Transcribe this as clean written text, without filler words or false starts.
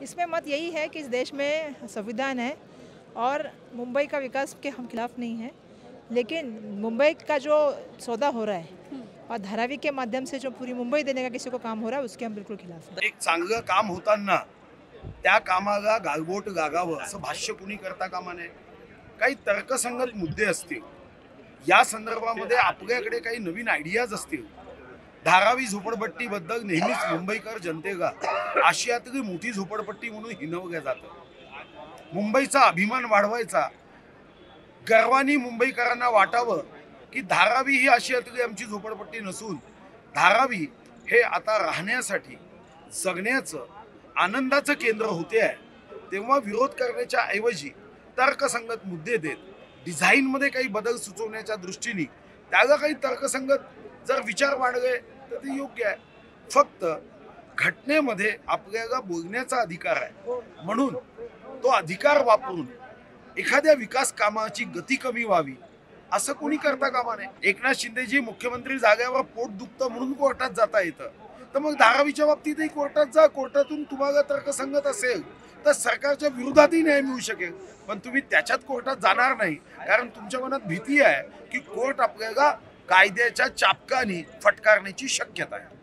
इसमें मत यही है कि इस देश में संविधान है और मुंबई का विकास के हम खिलाफ नहीं हैं, लेकिन मुंबई का जो सौदा हो रहा है और धारावी के माध्यम से जो पूरी मुंबई देने का किसी को काम हो रहा है उसके हम बिल्कुल खिलाफ हैं। एक चांगलं काम होताना त्या कामाला गालबोट गागावं असं भाष्य कुणी करता कामा नये. काही तर्कसंगत मुद्दे असतील, या संदर्भामध्ये आपल्याकडे काही नवीन आयडियाज असतील. धारावी झोपडपट्टीबद्दल नेहमीच मुंबईकर जनतेला आशियातली मोठी झोपडपट्टी म्हणून हिणवलं जातं. मुंबईचा अभिमान वाढवायचा, गर्वानी मुंबईकरांना वाटावं की धारावी ही आशियातली आमची झोपडपट्टी नसून धारावी हे आता राहण्यासाठी जगण्याचं आनंदाचं केंद्र होते आहे. तेव्हा विरोध करण्याच्या ऐवजी तर्कसंगत मुद्दे देत डिझाईनमध्ये काही बदल सुचवण्याच्या दृष्टीने त्याला काही तर्कसंगत जर विचार मांडले तर ते योग्य आहे. फक्त घटनेमध्ये आपल्याला बोलण्याचा अधिकार आहे, म्हणून तो अधिकार वापरून एखाद्या विकास कामाची गती कमी व्हावी असं कोणी करता कामा नये. एकनाथ शिंदेजी मुख्यमंत्री जागेवर पोट दुखतं म्हणून कोर्टात जाता येतं, तर मग धारावीच्या बाबतीतही कोर्टात जा. कोर्टातून तुम्हाला तर्कसंगत असेल तर सरकारच्या विरोधातही न्याय मिळू शकेल, पण तुम्ही त्याच्यात कोर्टात जाणार नाही, कारण तुमच्या मनात भीती आहे की कोर्ट आपल्याला कायद्याच्या चापकाने फटकारण्याची शक्यता आहे.